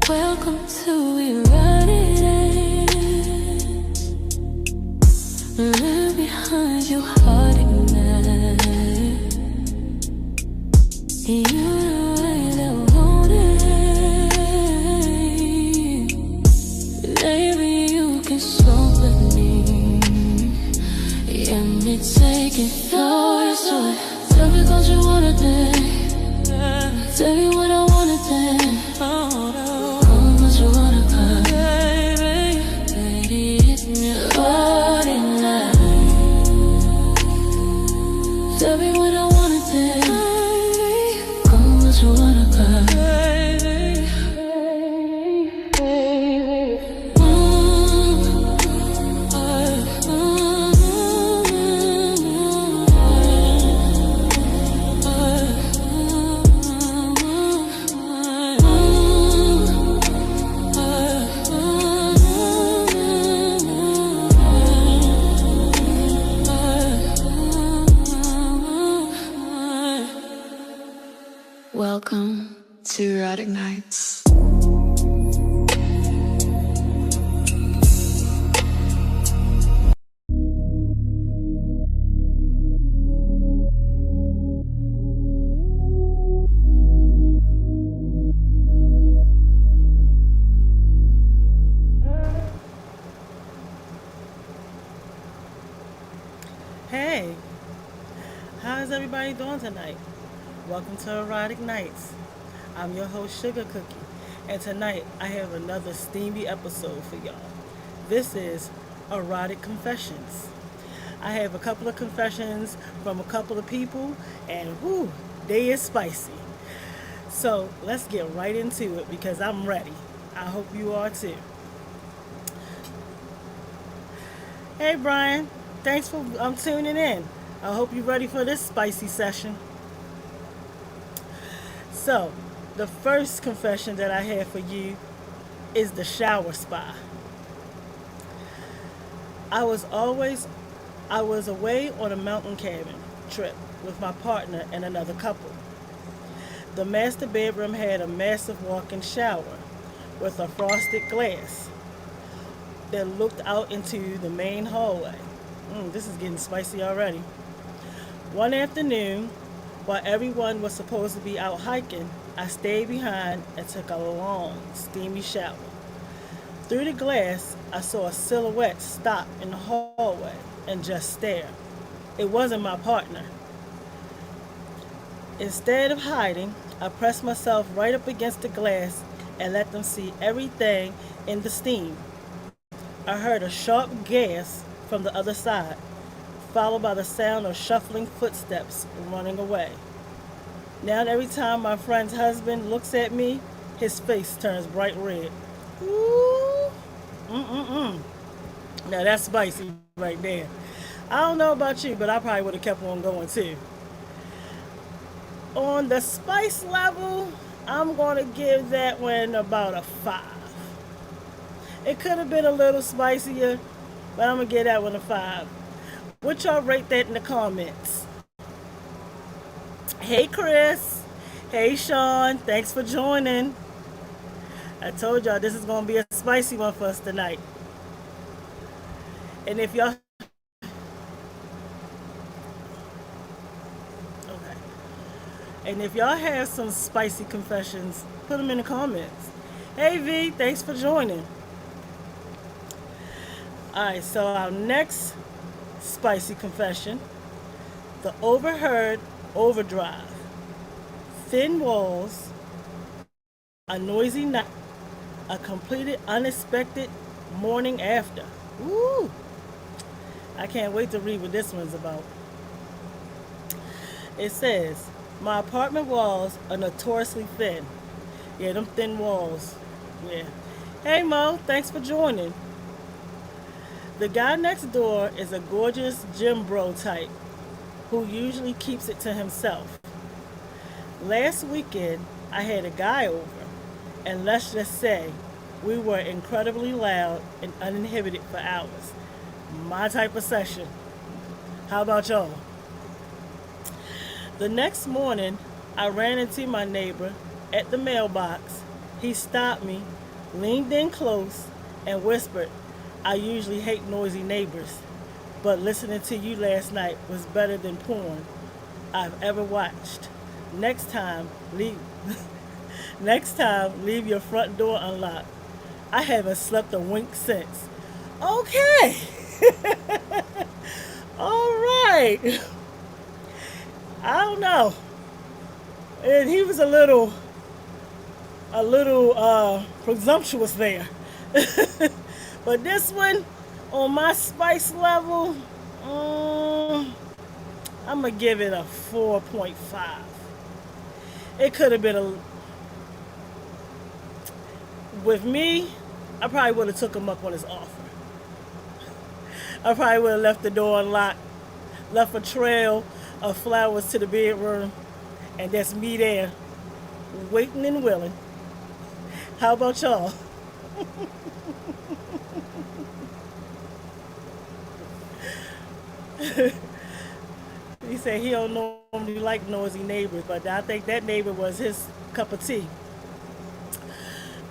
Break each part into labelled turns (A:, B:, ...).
A: Welcome to Erotic Nights. Leave behind your heartache night. You know I want it. Maybe you can slow with me. Yeah, me take it yours. Tell me what you wanna do. Tell me what I wanna do. Welcome to Erotic Nights.
B: Hey, how's everybody doing tonight? Welcome to Erotic Nights. I'm your host, Sugar Cookie, and tonight I have another steamy episode for y'all. This is Erotic Confessions. I have a couple of confessions from a couple of people, and whoo, they is spicy. So let's get right into it because I'm ready. I hope you are too. Hey, Brian, thanks for tuning in. I hope you're ready for this spicy session. So, the first confession that I have for you is the shower spa. I was always I was away on a mountain cabin trip with my partner and another couple. The master bedroom had a massive walk-in shower with a frosted glass that looked out into the main hallway. This is getting spicy already. One afternoon, while everyone was supposed to be out hiking, I stayed behind and took a long, steamy shower. Through the glass, I saw a silhouette stop in the hallway and just stare. It wasn't my partner. Instead of hiding, I pressed myself right up against the glass and let them see everything in the steam. I heard a sharp gasp from the other side, followed by the sound of shuffling footsteps running away. Now every time my friend's husband looks at me, his face turns bright red. Ooh, mm-mm-mm. Now that's spicy right there. I don't know about you, but I probably would have kept on going too. On the spice level, I'm going to give that one about a 5. It could have been a little spicier, but I'm going to give that one a 5. What y'all rate that in the comments? Hey Chris. Hey Sean. Thanks for joining. I told y'all this is going to be a spicy one for us tonight. And if y'all... Okay. And if y'all have some spicy confessions, put them in the comments. Hey V, thanks for joining. Alright, so our next spicy confession, the overheard overdrive. Thin walls, a noisy night, a completed unexpected morning after. Ooh, I can't wait to read what this one's about. It says, my apartment walls are notoriously thin. Yeah, them thin walls. Yeah. Hey Mo, thanks for joining. The guy next door is a gorgeous gym bro type who usually keeps it to himself. Last weekend, I had a guy over, and let's just say we were incredibly loud and uninhibited for hours. My type of session. How about y'all? The next morning, I ran into my neighbor at the mailbox. He stopped me, leaned in close, and whispered, I usually hate noisy neighbors, but listening to you last night was better than porn I've ever watched. Next time, leave your front door unlocked. I haven't slept a wink since. Okay. All right. I don't know. And he was a little presumptuous there. But this one, on my spice level, I'm going to give it a 4.5. It could have been with me, I probably would have took him up on his offer. I probably would have left the door unlocked, left a trail of flowers to the bedroom, and that's me there, waiting and willing. How about y'all? He said he don't know normally like noisy neighbors, but I think that neighbor was his cup of tea.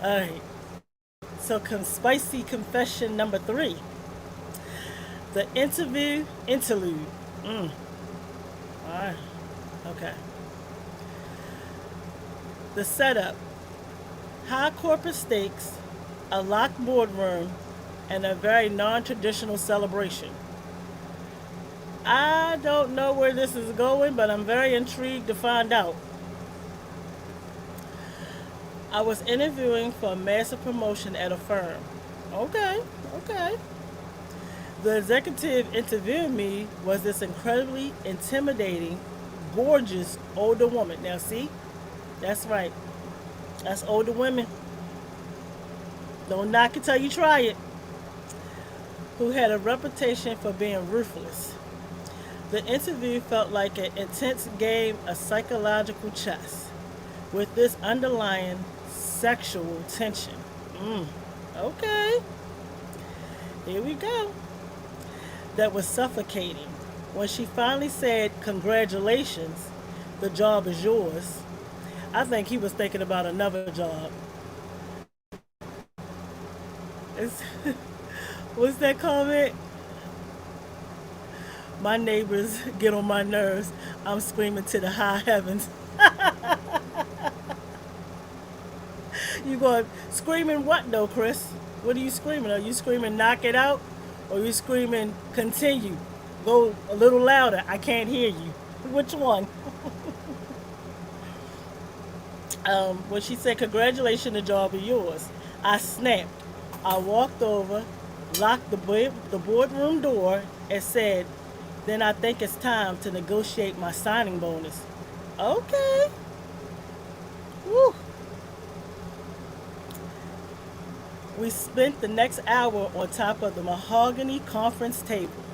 B: All right. So, spicy confession number 3, the interview interlude. Mm. All right. Okay. The setup: high corporate stakes, a locked boardroom, and a very non-traditional celebration. I don't know where this is going, but I'm very intrigued to find out. I was interviewing for a massive promotion at a firm. Okay, okay. The executive interviewing me was this incredibly intimidating, gorgeous older woman. Now, see, that's right. That's older women. Don't knock it till you try it. Who had a reputation for being ruthless. The interview felt like an intense game of psychological chess with this underlying sexual tension. Okay, here we go. That was suffocating. When she finally said, "Congratulations, the job is yours," I think he was thinking about another job. It's, what's that comment? My neighbors get on my nerves. I'm screaming to the high heavens. You going screaming what though, Chris? What are you screaming? Are you screaming knock it out? Or are you screaming continue? Go a little louder. I can't hear you. Which one? When she said, "Congratulations, the job is yours," I snapped. I walked over, locked the boardroom door, and said, "Then I think it's time to negotiate my signing bonus." Okay. Woo. We spent the next hour on top of the mahogany conference table.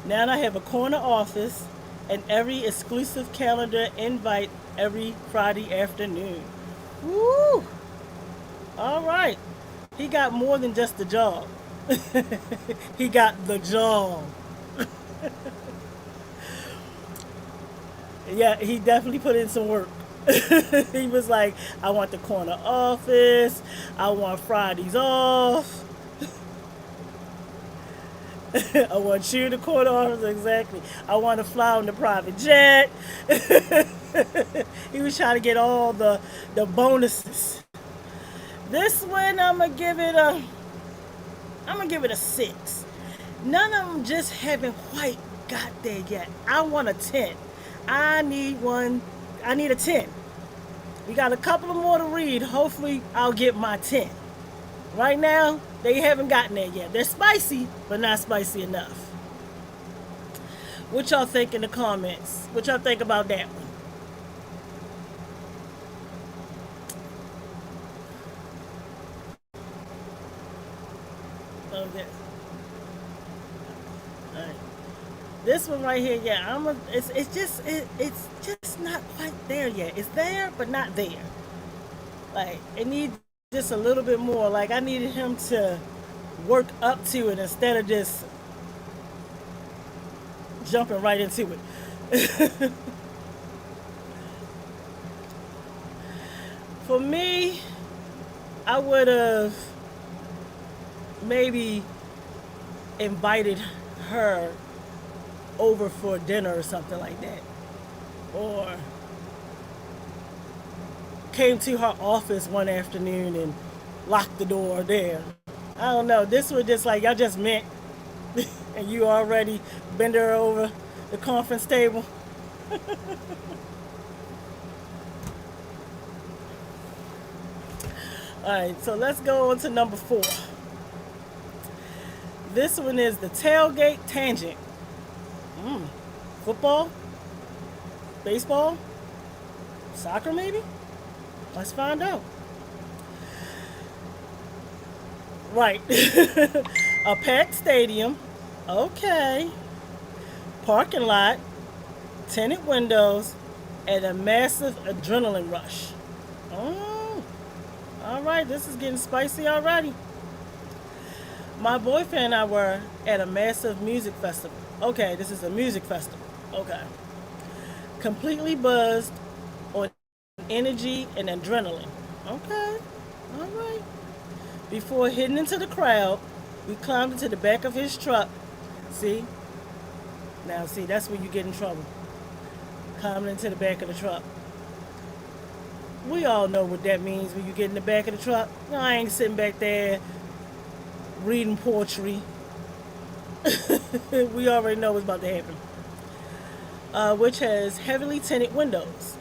B: Now I have a corner office and every exclusive calendar invite every Friday afternoon. Woo! All right. He got more than just the job. He got the job. Yeah, he definitely put in some work. He was like, "I want the corner office. I want Fridays off. I want you to corner office, exactly. I want to fly on the private jet." He was trying to get all the bonuses. This one, I'm gonna give it a 6. None of them just haven't quite got there yet. I want a 10. I need one. I need a 10. We got a couple of more to read. Hopefully, I'll get my 10. Right now, they haven't gotten there yet. They're spicy, but not spicy enough. What y'all think in the comments? What y'all think about that one? Okay. All right. This one right here, yeah, it's just not quite there yet. It's there, but not there. Like it needs just a little bit more. Like I needed him to work up to it instead of just jumping right into it. For me, I would have maybe invited her over for dinner or something like that. Or came to her office one afternoon and locked the door there. I don't know. This was just like y'all just met and you already bend her over the conference table. All right, so let's go on to number 4. This one is the tailgate tangent. Football? Baseball? Soccer maybe? Let's find out. Right. A packed stadium. Okay. Parking lot. Tinted windows. And a massive adrenaline rush. Oh. All right. This is getting spicy already. My boyfriend and I were at a massive music festival. Okay. This is a music festival. Okay. completely buzzed on energy and adrenaline. Okay, all right. Before heading into the crowd, we climbed into the back of his truck. See? Now, see, that's where you get in trouble. Climbing into the back of the truck. We all know what that means when you get in the back of the truck. No, I ain't sitting back there reading poetry. We already know what's about to happen. Which has heavily tinted windows.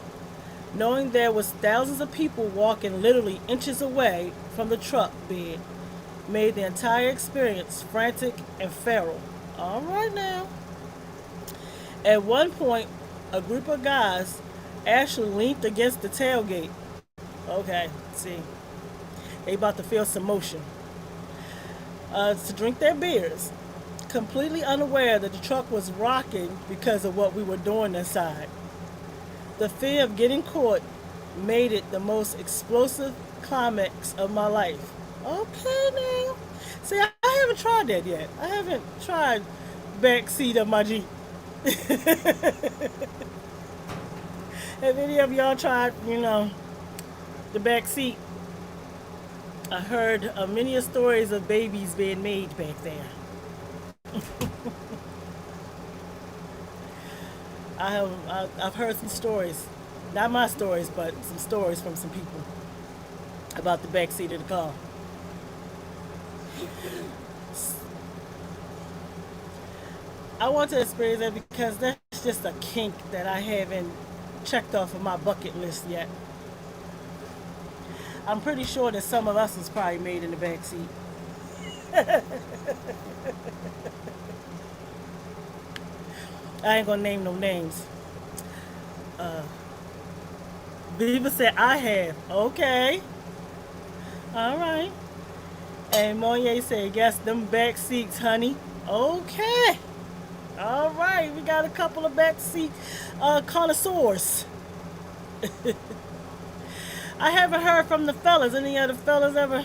B: Knowing there was thousands of people walking literally inches away from the truck bed made the entire experience frantic and feral. All right now. At one point, a group of guys actually leaned against the tailgate. Okay, see. They about to feel some motion. To drink their beers, completely unaware that the truck was rocking because of what we were doing inside. The fear of getting caught made it the most explosive climax of my life. Okay, now. See, I haven't tried that yet. I haven't tried back seat of my Jeep. Have any of y'all tried, the back seat? I heard many stories of babies being made back there. I've heard some stories, not my stories, but some stories from some people about the back seat of the car. I want to experience that because that's just a kink that I haven't checked off of my bucket list yet. I'm pretty sure that some of us was probably made in the back seat. I ain't gonna name no names. Viva said I have. Okay. All right. And Monye said, yes, them back seats, honey. Okay. All right. We got a couple of back seat connoisseurs. I haven't heard from the fellas. Any other fellas ever,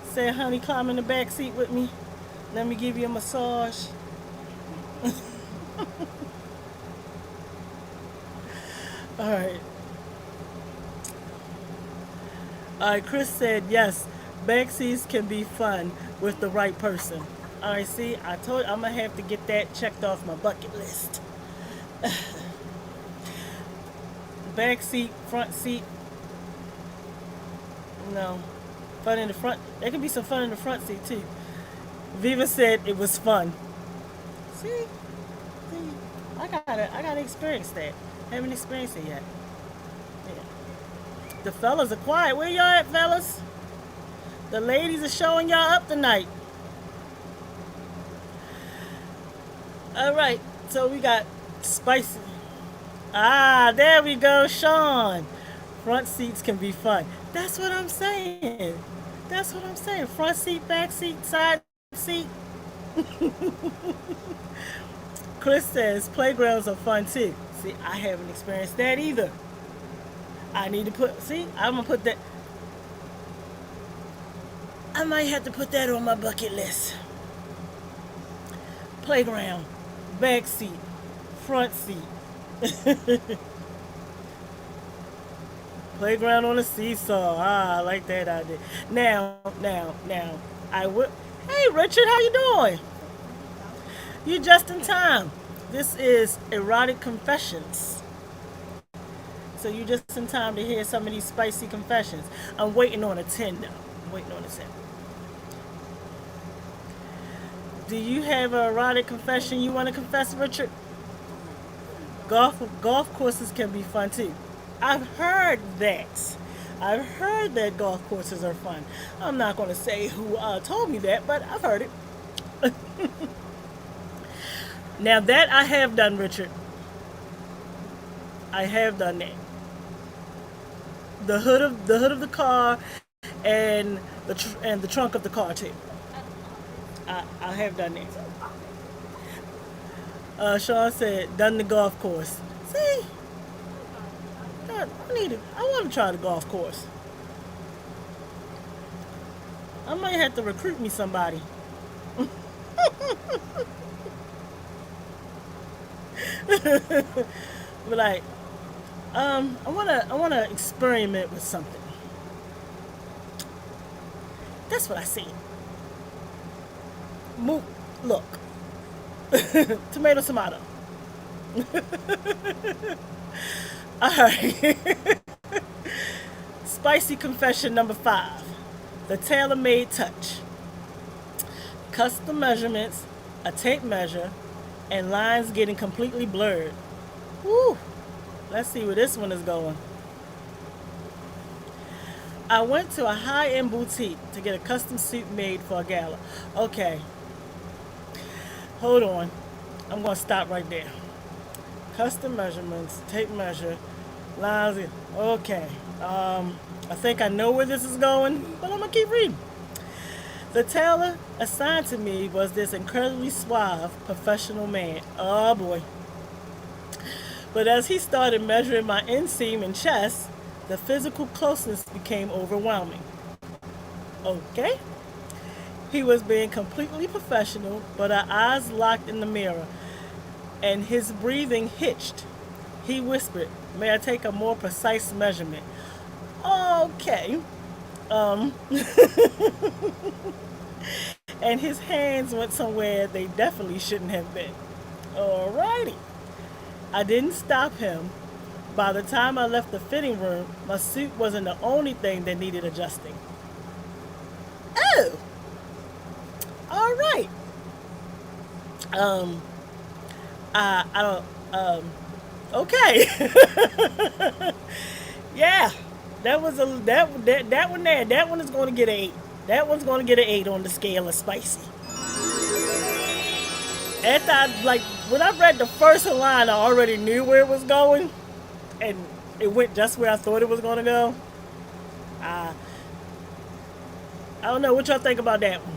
B: say, honey, climb in the back seat with me. Let me give you a massage. All right. All right, Chris said, yes, back seats can be fun with the right person. All right, see, I told you I'm going to have to get that checked off my bucket list. Back seat, front seat. No. Fun in the front. There could be some fun in the front seat, too. Viva said it was fun. See, I gotta experience that. Haven't experienced it yet. Yeah. The fellas are quiet. Where y'all at, fellas? The ladies are showing y'all up tonight. All right, so we got spicy. Ah, there we go, Sean. Front seats can be fun. That's what I'm saying. That's what I'm saying. Front seat, back seat, side seat. Chris says playgrounds are fun too. See, I haven't experienced that either. I need to I'm gonna put that. I might have to put that on my bucket list. Playground, back seat, front seat. Playground on a seesaw. Ah, I like that idea. Now, I would. Hey, Richard, how you doing? You just in time. This is Erotic Confessions. So you just in time to hear some of these spicy confessions. I'm waiting on a 10 now. I'm waiting on a 10. Do you have an erotic confession you want to confess, Richard? Golf courses can be fun too. I've heard that. I've heard that golf courses are fun. I'm not going to say who told me that, but I've heard it. Now that I have done, Richard. I have done that. The hood of the car and the trunk of the car too. I have done that. Sean said, done the golf course. See? God, I want to try the golf course. I might have to recruit me somebody. Be like, I wanna experiment with something. That's what I see. Move, look, tomato, tomato. All right. Spicy confession number 5. The tailor-made touch. Custom measurements, a tape measure, and lines getting completely blurred. Woo! Let's see where this one is going. I went to a high-end boutique to get a custom suit made for a gala. Okay, hold on. I'm going to stop right there. Custom measurements, tape measure, lines. Okay. I think I know where this is going, but I'm going to keep reading. The tailor assigned to me was this incredibly suave, professional man. Oh boy. But as he started measuring my inseam and chest, the physical closeness became overwhelming. Okay? He was being completely professional, but our eyes locked in the mirror, and his breathing hitched. He whispered, "May I take a more precise measurement?" Okay. Um, and his hands went somewhere they definitely shouldn't have been. Alrighty. I didn't stop him. By the time I left the fitting room, my suit wasn't the only thing that needed adjusting. Oh, all right. Um, I don't. Okay. Yeah, that was that one there. That one is going to get an 8. That one's going to get an 8 on the scale of spicy. After when I read the first line, I already knew where it was going, and it went just where I thought it was going to go. I don't know what y'all think about that one.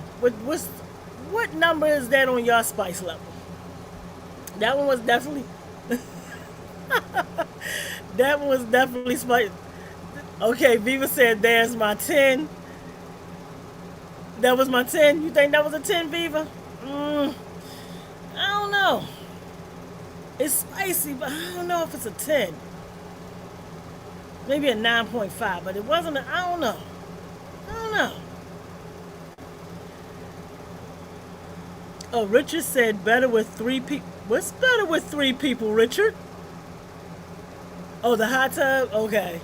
B: What number is that on your spice level? That one was definitely that one was definitely spicy. Okay, Viva said there's my 10. That was my 10. You think that was a 10, Viva? I don't know. It's spicy, but I don't know if it's a 10. Maybe a 9.5, but it wasn't I don't know. I don't know. Oh, Richard said better with 3 people. What's better with 3 people, Richard? Oh, the hot tub? Okay.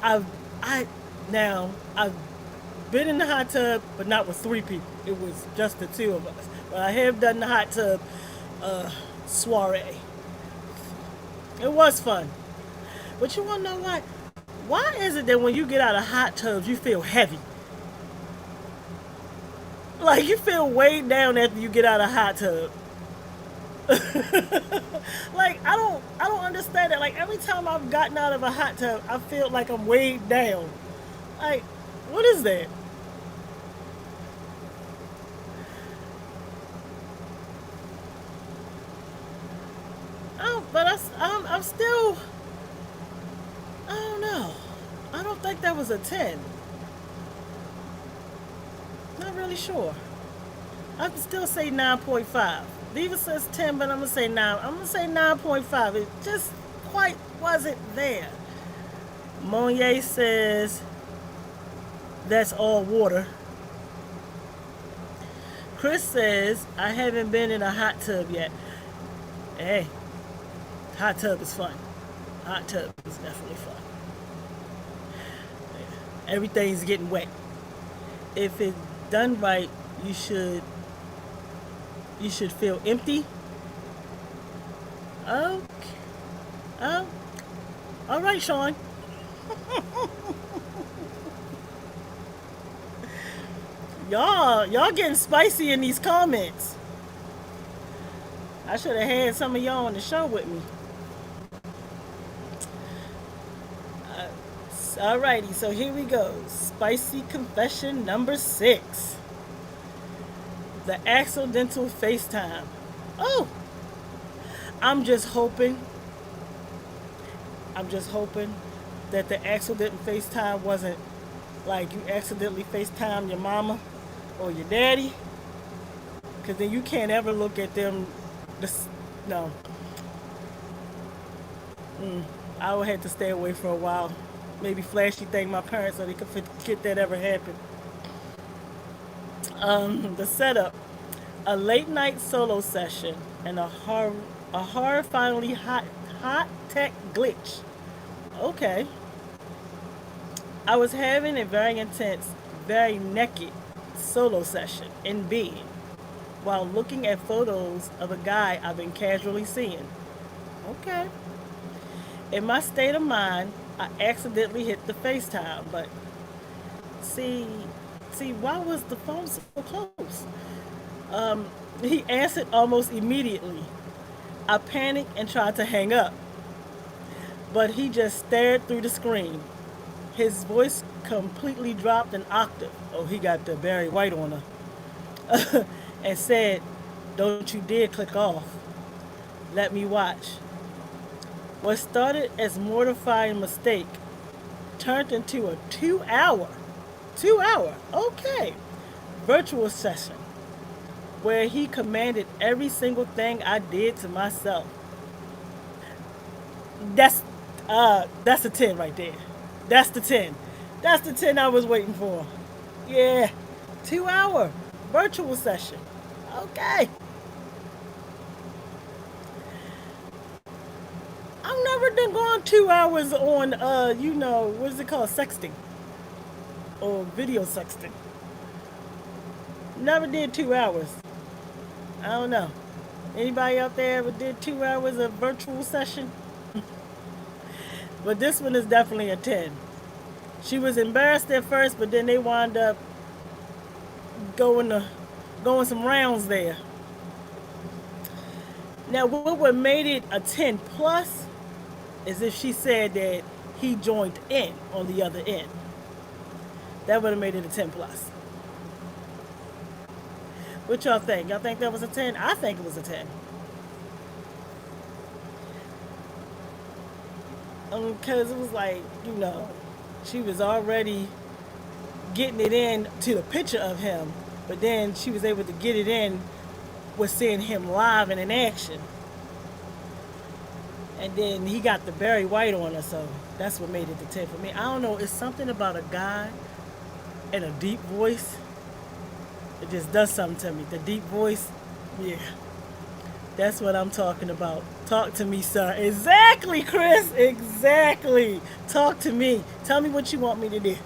B: I've been in the hot tub, but not with 3 people. It was just the 2 of us. But I have done the hot tub soiree. It was fun. But you want to know what? Why is it that when you get out of hot tubs, you feel heavy? Like you feel weighed down after you get out of hot tub. Like I don't understand that. Like every time I've gotten out of a hot tub, I feel like I'm weighed down. Like, what is that? I'm still. I don't know. I don't think that was a 10. Not really sure. I can still say 9.5. Viva says 10, but I'm gonna say 9. I'm gonna say 9.5. It just quite wasn't there. Monier says that's all water. Chris says I haven't been in a hot tub yet. Hey, hot tub is fun. Hot tub is definitely fun. Everything's getting wet. If it's done right, you should feel empty. Okay. Oh. All right, Sean. Y'all getting spicy in these comments. I should have had some of y'all on the show with me. Alrighty, so here we go. Spicy confession number 6. The accidental FaceTime. Oh, I'm just hoping that the accidental FaceTime wasn't like you accidentally FaceTime your mama or your daddy. Because then you can't ever look at them. This, no, I would have to stay away for a while. Maybe flashy thing my parents so they could forget that ever happened. The setup: a late night solo session and a horrifyingly hot tech glitch. Okay, I was having a very intense, very naked solo session in bed while looking at photos of a guy I've been casually seeing. Okay. In my state of mind, I accidentally hit the FaceTime, but see, why was the phone so close? He answered almost immediately. I panicked and tried to hang up, but he just stared through the screen. His voice completely dropped an octave. Oh, he got the Barry White on her. And said, "Don't you dare click off. Let me watch." What started as mortifying mistake turned into a 2 hour, okay, virtual session where he commanded every single thing I did to myself. That's that's a 10 right there. That's the 10. That's the 10 I was waiting for. Yeah. 2 hour virtual session. Okay. I've never done gone 2 hours on what's it called? Sexting. Or video sexting. Never did 2 hours. I don't know. Anybody out there ever did 2 hours of virtual session? But this one is definitely a 10. She was embarrassed at first, but then they wound up going some rounds there. Now, what would made it a 10 plus is if she said that he joined in on the other end. That would have made it a 10 plus. What y'all think? Y'all think that was a 10? I think it was a 10. Because it was like, she was already getting it in to the picture of him, but then she was able to get it in with seeing him live and in action. And then he got the Barry White on her, so that's what made it the 10 for me. I don't know, it's something about a guy and a deep voice. It just does something to me. The deep voice, yeah. That's what I'm talking about. Talk to me, sir. Exactly, Chris. Exactly. Talk to me. Tell me what you want me to do.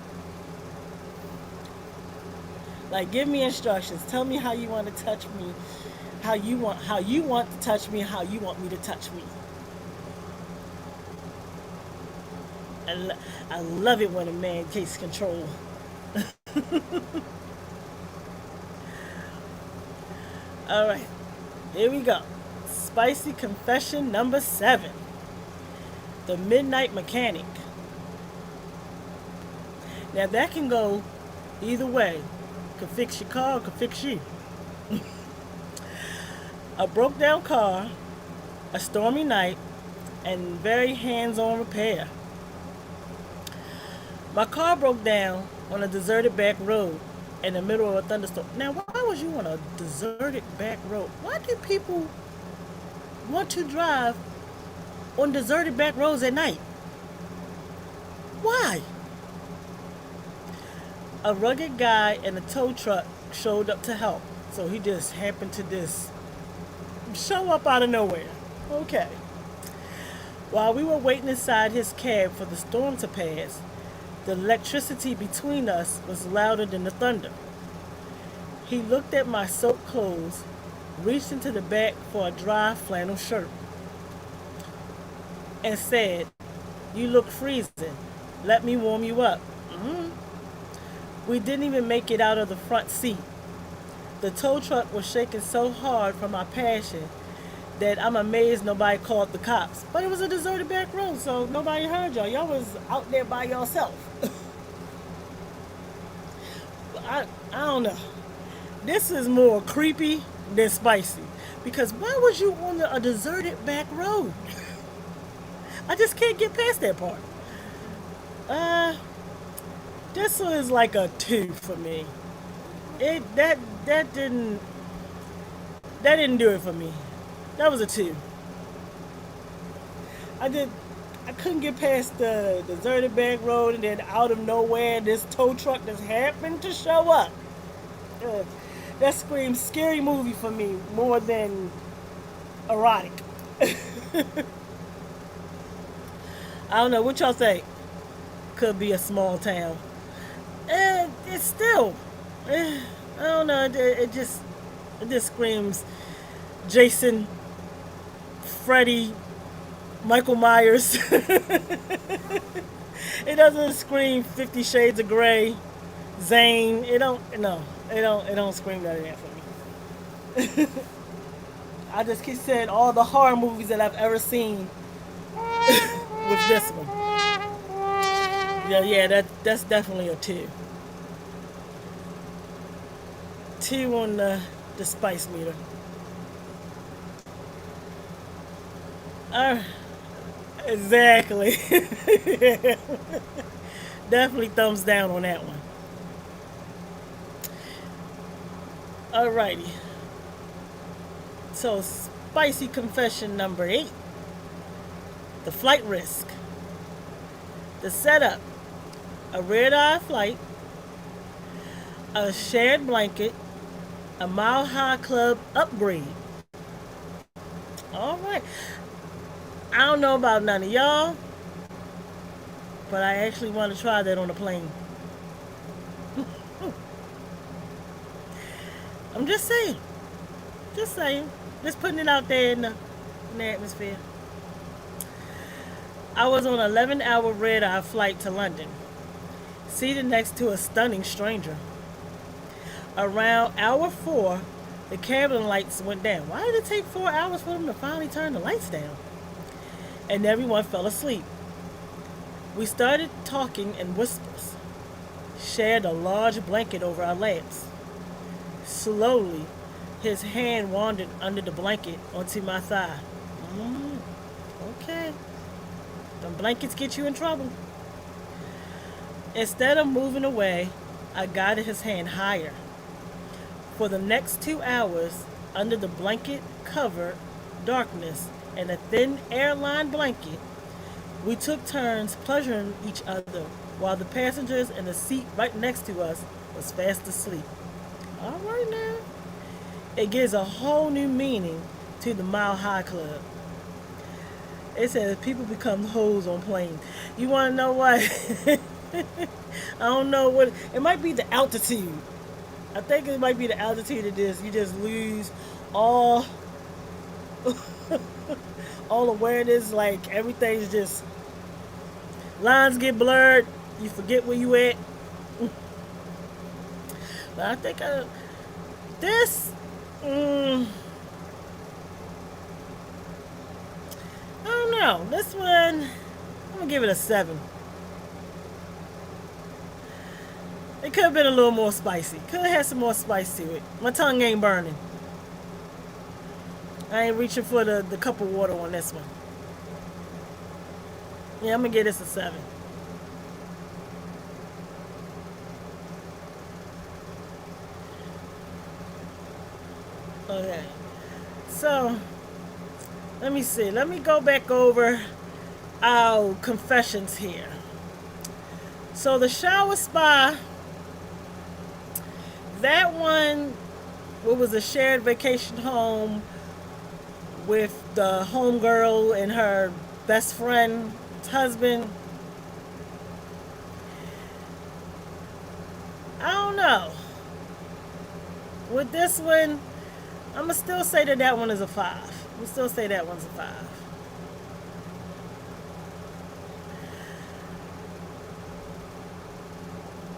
B: Like, give me instructions. Tell me how you want to touch me. How you want to touch me. How you want me to touch me. I love it when a man takes control. All right. Here we go. Spicy confession number 7. The Midnight Mechanic. Now that can go either way. Could fix your car or could fix you. A broke down car, a stormy night, and very hands-on repair. My car broke down on a deserted back road in the middle of a thunderstorm. Now, why was you on a deserted back road? Why do people want to drive on deserted back roads at night? Why? A rugged guy in a tow truck showed up to help. So he just happened to just show up out of nowhere. Okay. While we were waiting inside his cab for the storm to pass, the electricity between us was louder than the thunder. He looked at my soaked clothes, reached into the back for a dry flannel shirt, and said, "You look freezing. Let me warm you up." We didn't even make it out of the front seat. The tow truck was shaking so hard from my passion that I'm amazed nobody called the cops. But it was a deserted back road, so nobody heard y'all. Y'all was out there by yourself. I don't know. This is more creepy than spicy. Because why was you on a deserted back road? I just can't get past that part. This one is like a 2 for me. That didn't. That didn't do it for me. That was a 2. I did. I couldn't get past the deserted back road, and then out of nowhere, this tow truck just happened to show up. Uh, that screams scary movie for me more than erotic. I don't know what y'all think. Could be a small town. And it's still, I don't know. It just screams Jason, Freddy, Michael Myers. It doesn't scream 50 Shades of Grey, Zane. It don't. No, it don't scream that in there for me. I just keep saying all the horror movies that I've ever seen with this one. Yeah, that's definitely a 2. 2 on the spice meter. Exactly. Definitely thumbs down on that one. Alrighty. So, spicy confession number 8. The flight risk. The setup. A red-eye flight. A shared blanket. A Mile High Club upgrade. Alright. I don't know about none of y'all, but I actually want to try that on a plane. I'm just saying. Just saying. Just putting it out there in the atmosphere. I was on an 11-hour red-eye flight to London, seated next to a stunning stranger. Around hour 4, the cabin lights went down. Why did it take 4 hours for them to finally turn the lights down? And everyone fell asleep. We started talking in whispers, shared a large blanket over our laps. Slowly, his hand wandered under the blanket onto my thigh. Okay. Them blankets get you in trouble. Instead of moving away, I guided his hand higher. For the next 2 hours, under the blanket covered darkness and a thin airline blanket, we took turns pleasuring each other while the passengers in the seat right next to us was fast asleep. All right now. It gives a whole new meaning to the Mile High Club. It says people become hoes on planes. You want to know what? I don't know what. It might be the altitude. I think it might be the altitude of this. You just lose all all awareness. Like everything's just lines get blurred. You forget where you at. But I think this. I don't know. This one, I'm gonna give it a 7. It could have been a little more spicy. Could have had some more spice to it. My tongue ain't burning. I ain't reaching for the cup of water on this one. Yeah, I'm gonna give this a 7. Okay. So, let me see. Let me go back over our confessions here. So the shower spa, that one, it was a shared vacation home with the homegirl and her best friend's husband. I don't know. With this one, I'm going to still say that one is a 5. I'm going to still say that one's a 5.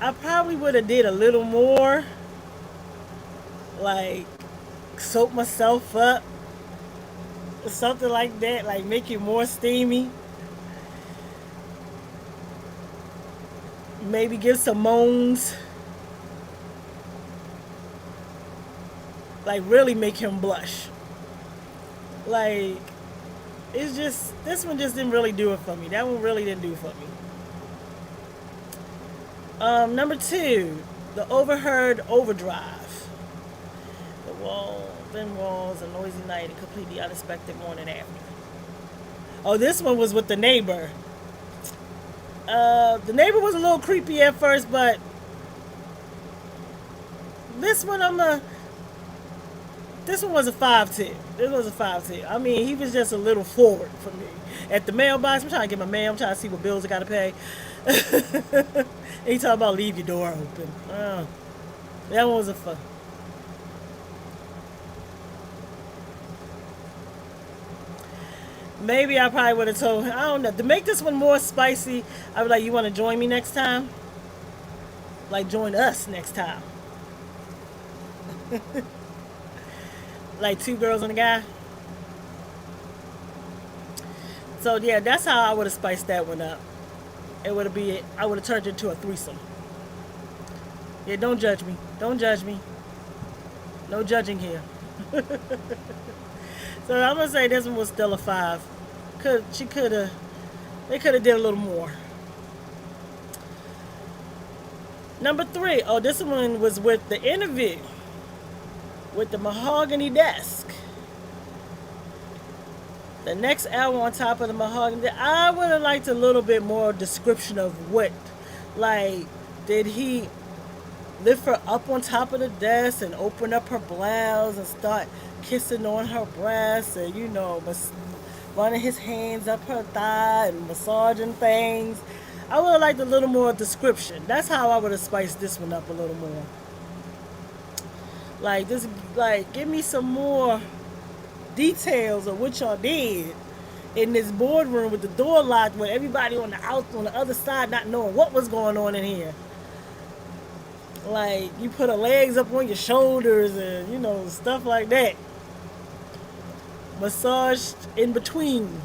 B: I probably would have did a little more, like soak myself up, or something like that, like make it more steamy. Maybe give some moans, like really make him blush. Like, it's just, this one just didn't really do it for me. That one really didn't do it for me. Number 2, the overheard overdrive. The wall. thin walls, a noisy night, a completely unexpected morning after. Oh, this one was with the neighbor. The neighbor was a little creepy at first, but this one this one was a 5-tip. This was a 5-tip. I mean, he was just a little forward for me. At the mailbox, I'm trying to get my mail. I'm trying to see what bills I gotta pay. He talking about leave your door open. That one was a fun. Maybe I probably would have told him, I don't know. To make this one more spicy, I was like, you want to join me next time? Like, join us next time. Like two girls and a guy. So yeah, that's how I would have spiced that one up. I would have turned it into a threesome. Yeah, don't judge me. Don't judge me. No judging here. So I'm gonna say this one was still a 5. They could have did a little more. Number 3. Oh, this one was with the interview with the mahogany desk. The next hour on top of the mahogany desk, I would have liked a little bit more description of what, like, did he lift her up on top of the desk and open up her blouse and start kissing on her breasts and, running his hands up her thigh and massaging things. I would have liked a little more description. That's how I would have spiced this one up a little more. Give me some more details of what y'all did in this boardroom with the door locked, with everybody on the other side not knowing what was going on in here. Like, you put her legs up on your shoulders and, stuff like that. Massaged in between.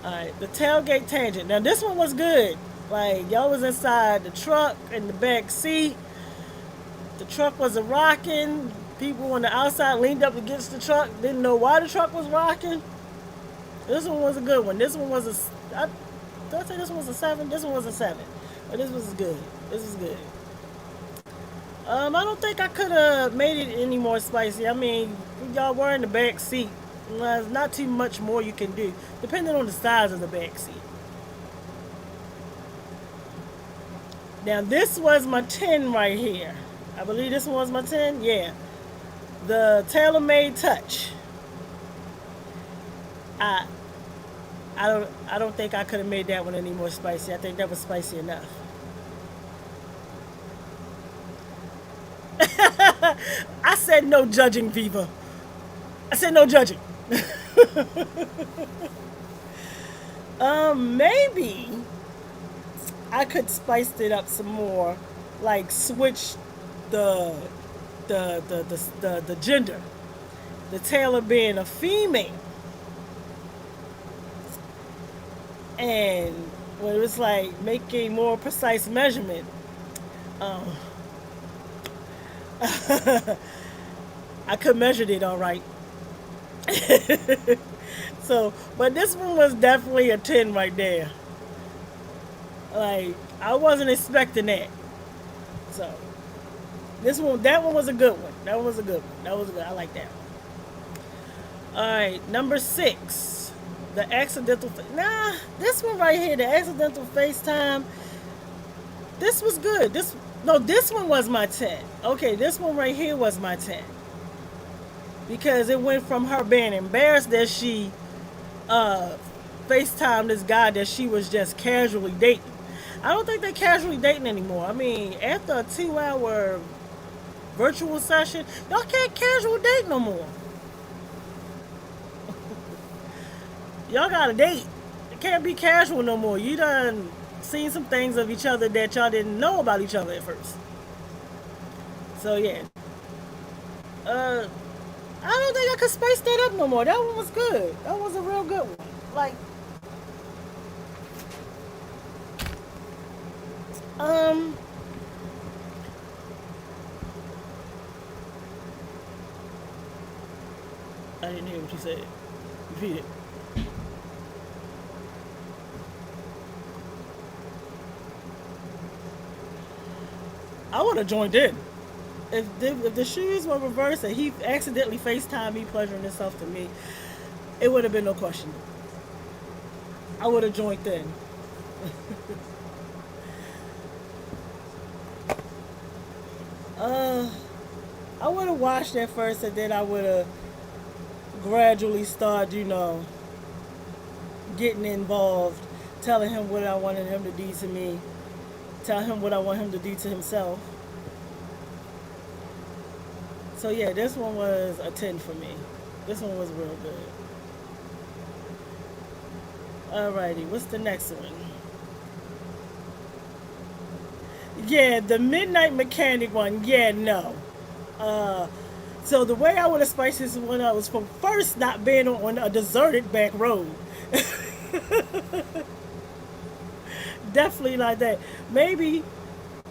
B: Alright, the tailgate tangent. Now, this one was good. Like, y'all was inside the truck in the back seat. The truck was rocking. People on the outside leaned up against the truck. Didn't know why the truck was rocking. This one was a good one. This one was did I say this one was a 7? This one was a 7. But this was good. This was good. I don't think I could have made it any more spicy. I mean, y'all were in the back seat. There's not too much more you can do, depending on the size of the back seat. Now, this was my 10 right here. I believe this one was my 10. Yeah. The tailor-made touch. I don't think I could have made that one any more spicy. I think that was spicy enough. I said no judging, Viva. I said no judging. Maybe I could spice it up some more, like switch the gender. The tailor being a female. And when it was like making more precise measurement, I could measure it all right. So, but this one was definitely a 10 right there. Like, I wasn't expecting that. So, that one was a good one. That one was a good one. That was good. I like that one. Alright, number 6. The accidental, this one right here, the accidental FaceTime. This was good. This one was my 10. Okay, this one right here was my 10. Because it went from her being embarrassed that she FaceTimed this guy that she was just casually dating. I don't think they're casually dating anymore. I mean, after a 2-hour virtual session, y'all can't casual date no more. Y'all gotta date. It can't be casual no more. You done seen some things of each other that y'all didn't know about each other at first. So yeah. I don't think I could spice that up no more. That one was good. That was a real good one. Like, I didn't hear what you said. Repeat it. I would have joined in. if the shoes were reversed and he accidentally FaceTime me pleasuring himself to me, it would have been no question. I would have joined in. Uh, I would have watched at first, and then I would have gradually started, getting involved, telling him what I wanted him to do to me, tell him what I want him to do to himself. So yeah, this one was a 10 for me. This one was real good. Alrighty, what's the next one? Yeah, the Midnight Mechanic one. Yeah, no. Uh, so the way I would have spiced this one up was from first not being on a deserted back road. Definitely like that. Maybe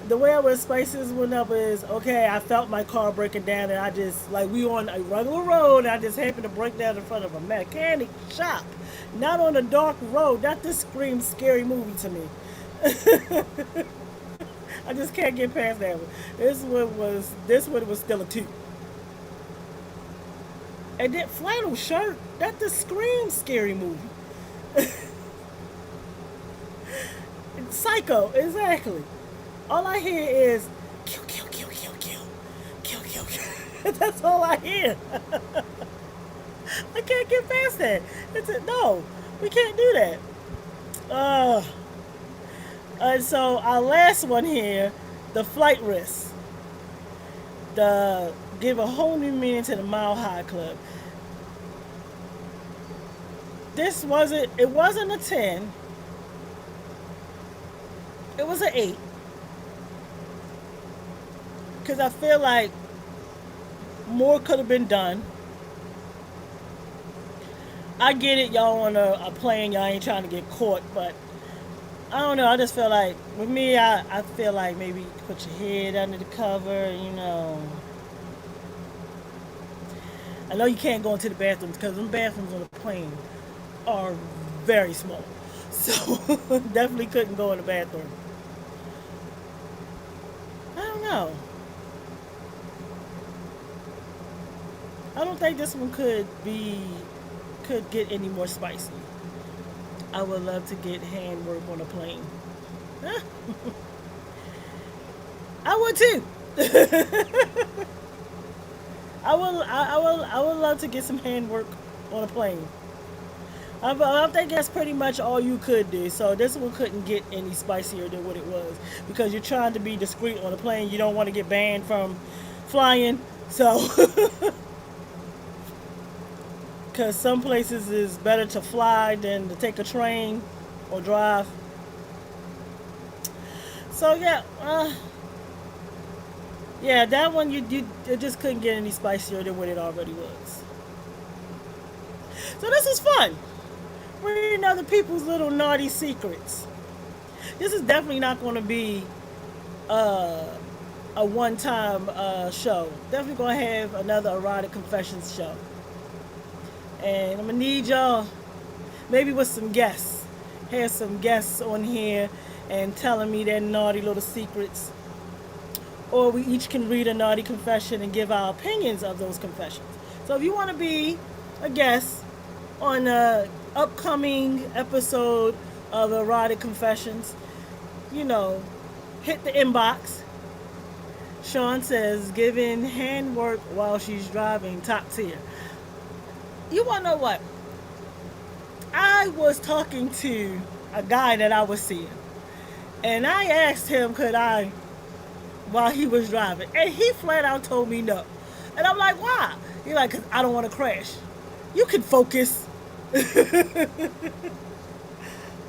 B: the way I would spice this one up is okay. I felt my car breaking down, and I just like we on a regular road. And I just happened to break down in front of a mechanic shop, not on a dark road. That just screams scary movie to me. I just can't get past that one. This one was still a two. And that flannel shirt, that just screams scary movie. Psycho, exactly. All I hear is kill, kill, kill, kill, kill, kill, kill, kill. That's all I hear. I can't get past that. No, we can't do that. Uh, and so our last one here, the flight risk, the give a whole new meaning to the Mile High Club. It wasn't a 10, it was an 8. Because I feel like more could have been done. I get it, y'all on a plane, y'all ain't trying to get caught, but I don't know. I just feel like, with me, I feel like maybe put your head under the cover. I know you can't go into the bathrooms because them bathrooms on the plane are very small. So, definitely couldn't go in the bathroom. I don't know. I don't think this one could get any more spicy. I would love to get handwork on a plane. I would too. I would love to get some handwork on a plane. I think that's pretty much all you could do. So this one couldn't get any spicier than what it was because you're trying to be discreet on a plane. You don't want to get banned from flying. So, because some places is better to fly than to take a train or drive. So yeah, that one you it just couldn't get any spicier than what it already was. So this is fun. Reading other people's little naughty secrets. This is definitely not going to be a one-time show. Definitely going to have another Erotic Confessions show. And I'm going to need y'all, maybe with some guests. Have some guests on here and telling me their naughty little secrets. Or we each can read a naughty confession and give our opinions of those confessions. So if you want to be a guest on a upcoming episode of Erotic Confessions, hit the inbox. Sean says, giving handwork while she's driving, top tier. You want to know what? I was talking to a guy that I was seeing, and I asked him, could I, while he was driving, and he flat out told me no. And I'm like, why? He's like, because I don't want to crash. You can focus.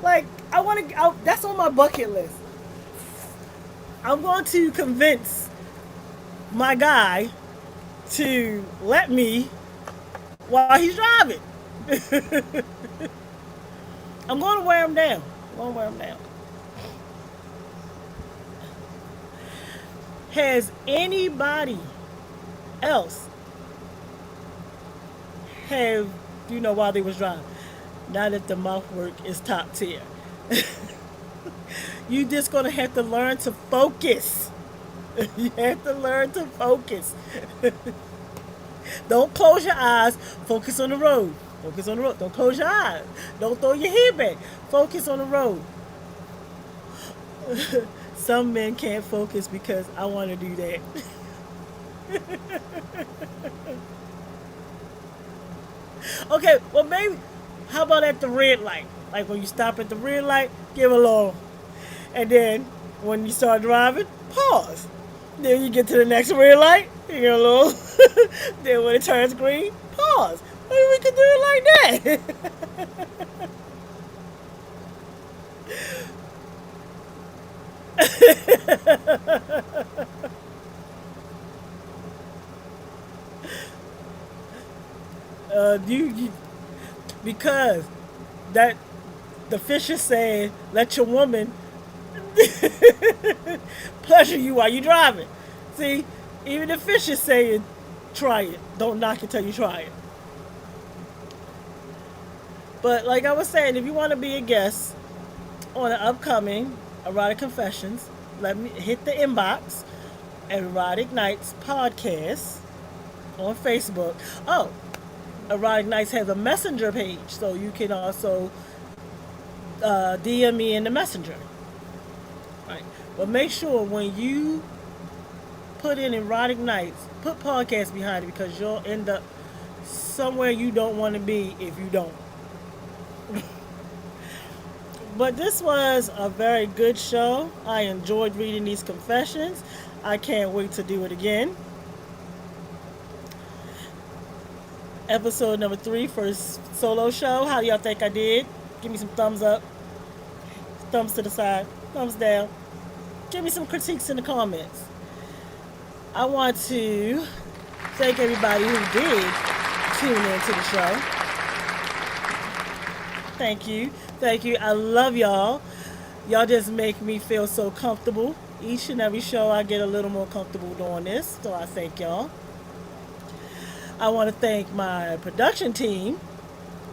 B: Like, that's on my bucket list. I'm going to convince my guy to let me while he's driving. I'm going to wear him down. Has anybody else have, while they was driving? Now that the mouth work is top tier. You just gonna have to learn to focus. You have to learn to focus. Don't close your eyes. Focus on the road. Focus on the road. Don't close your eyes. Don't throw your head back. Focus on the road. Some men can't focus because I want to do that. Okay, well maybe how about at the red light? Like when you stop at the red light, give a little, and then when you start driving, pause. Then you get to the next red light, you get a little. Then when it turns green, pause. Maybe we can do it like that. You because that the fish is saying let your woman pleasure you while you driving. See, even the fish is saying try it. Don't knock it till you try it. But like I was saying, if you want to be a guest on an upcoming Erotic Confessions, let me hit the inbox at Erotic Nights podcast on Facebook. Oh, Erotic Nights has a messenger page, so you can also DM me in the messenger. Right. But make sure when you put in Erotic Nights, put podcast behind it because you'll end up somewhere you don't want to be if you don't. But this was a very good show. I enjoyed reading these confessions. I can't wait to do it again. Episode number 3 for solo show. How do y'all think I did? Give me some thumbs up, thumbs to the side, thumbs down. Give me some critiques in the comments. I want to thank everybody who did tune into the show. Thank you. Thank you. I love y'all. Y'all just make me feel so comfortable. Each and every show I get a little more comfortable doing this. So I thank y'all. I want to thank my production team,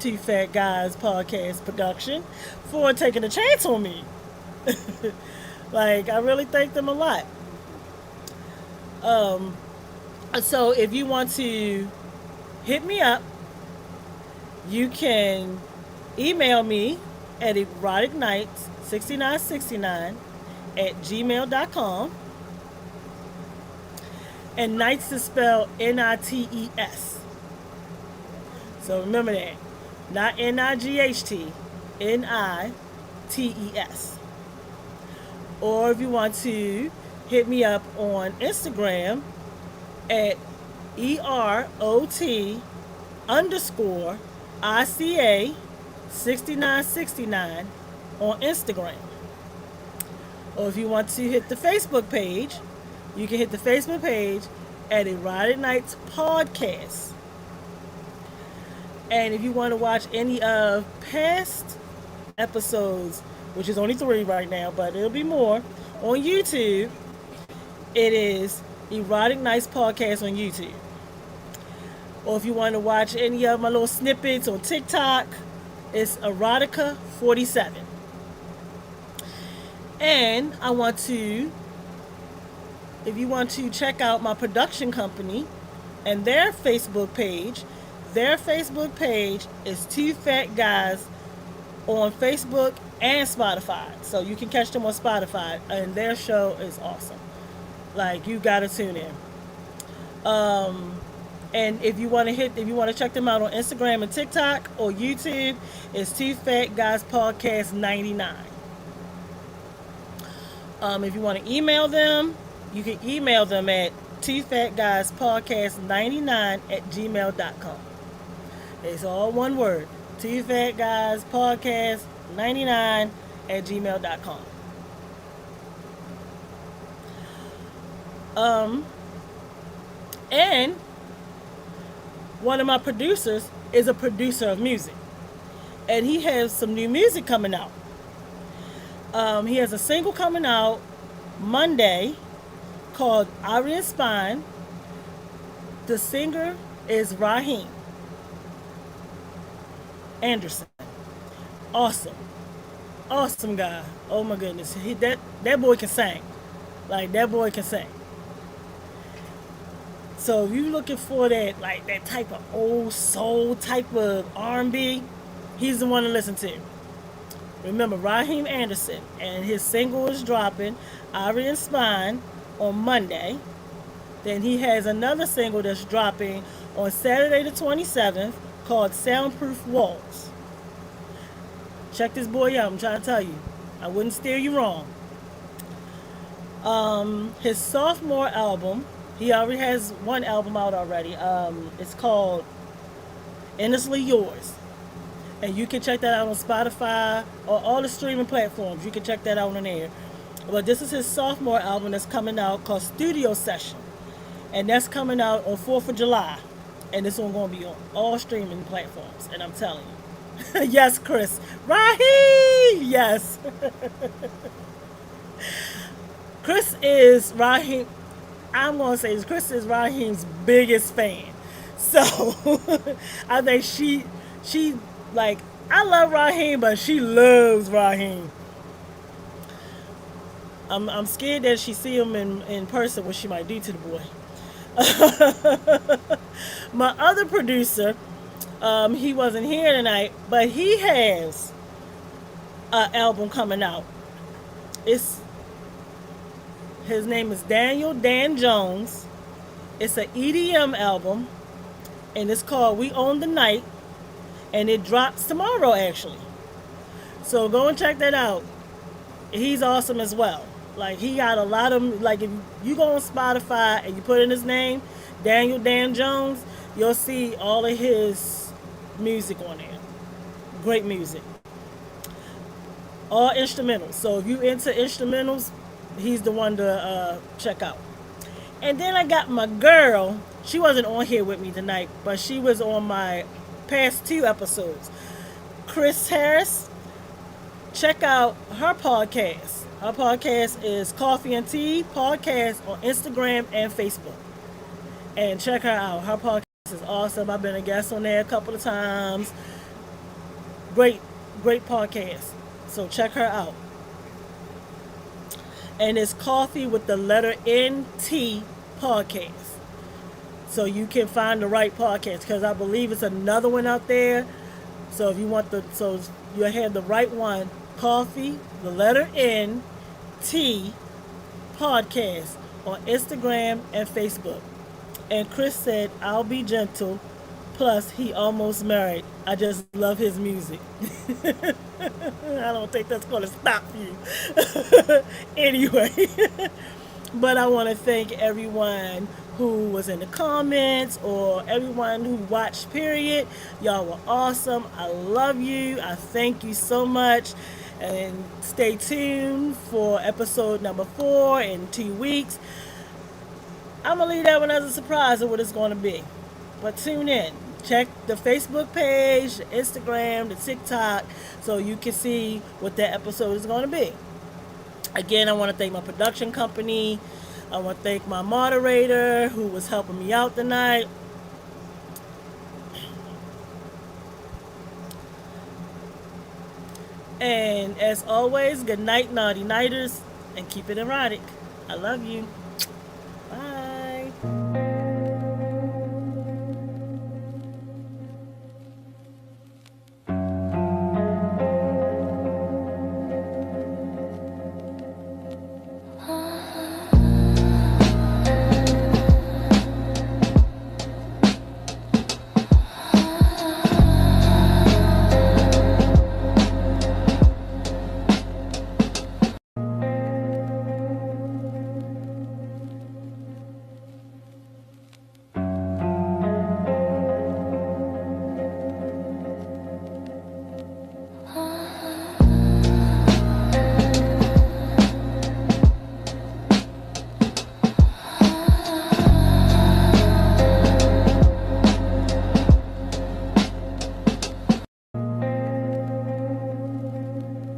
B: Two Fat Guys Podcast Production, for taking a chance on me. Like, I really thank them a lot. So if you want to hit me up, you can email me at eroticnights6969 at gmail.com. And nights is spelled Nites. So remember that. Not Night, Nites. Or if you want to hit me up on Instagram at EROT underscore ICA 6969 on Instagram. Or if you want to hit the Facebook page, you can hit the Facebook page at Erotic Nights Podcast. And if you want to watch any of past episodes, which is only 3 right now, but it'll be more, on YouTube, it is Erotic Nights Podcast on YouTube. Or if you want to watch any of my little snippets on TikTok, it's Erotica47. And if you want to check out my production company and their Facebook page is Two Fat Guys on Facebook and Spotify. So you can catch them on Spotify, and their show is awesome. Like, you gotta tune in. And if you want to check them out on Instagram and TikTok or YouTube, it's Two Fat Guys Podcast 99. If you want to email them, you can email them at twofatguyspodcast99 at gmail.com. It's all one word. twofatguyspodcast99 at gmail.com. And one of my producers is a producer of music. And he has some new music coming out. He has a single coming out Monday called Iron Spine. The singer is Raheem Anderson. Awesome guy. Oh my goodness, that boy can sing. Like, that boy can sing. So if you're looking for that, like that type of old soul type of R&B, he's the one to listen to. Remember, Raheem Anderson, and his single is dropping, Ivory and Spine, on Monday. Then he has another single that's dropping on Saturday the 27th called Soundproof Walls. Check this boy out, I'm trying to tell you. I wouldn't steer you wrong. His sophomore album, he already has one album out already. It's called Endlessly Yours. And you can check that out on Spotify or all the streaming platforms. You can check that out on there. But this is his sophomore album that's coming out called Studio Session. And that's coming out on 4th of July. And this one going to be on all streaming platforms. And I'm telling you. Yes, Chris. Raheem! Yes. Chris is Raheem. I'm going to say this. Chris is Raheem's biggest fan. So, I think she like, I love Raheem, but she loves Raheem. I'm scared that she see him in person, what she might do to the boy. My other producer, he wasn't here tonight, but he has an album coming out. His name is Daniel Dan Jones. It's an EDM album, and it's called We Own the Night, and it drops tomorrow actually. So go and check that out. He's awesome as well. Like, he got a lot of, like, if you go on Spotify and you put in his name, Daniel Dan Jones, you'll see all of his music on there. Great music. All instrumentals. So if you into instrumentals, he's the one to check out. And then I got my girl. She wasn't on here with me tonight, but she was on my past 2 episodes. Chris Harris. Check out her podcast. Her podcast is Coffee and Tea Podcast on Instagram and Facebook. And check her out. Her podcast is awesome. I've been a guest on there a couple of times. Great podcast. So check her out. And it's Coffee with the letter NT Podcast. So you can find the right podcast, because I believe it's another one out there. So if you want so you have the right one, Coffee, the letter N, T, Podcast on Instagram and Facebook. And Chris said, I'll be gentle. Plus, he almost married. I just love his music. I don't think that's going to stop you. Anyway. But I want to thank everyone who was in the comments, or everyone who watched, period. Y'all were awesome. I love you. I thank you so much. And stay tuned for episode number 4 in 2 weeks. I'm going to leave that one as a surprise of what it's going to be. But tune in. Check the Facebook page, the Instagram, the TikTok, so you can see what that episode is going to be. Again, I want to thank my production company. I want to thank my moderator who was helping me out tonight. And as always, good night, naughty nighters, and keep it erotic. I love you.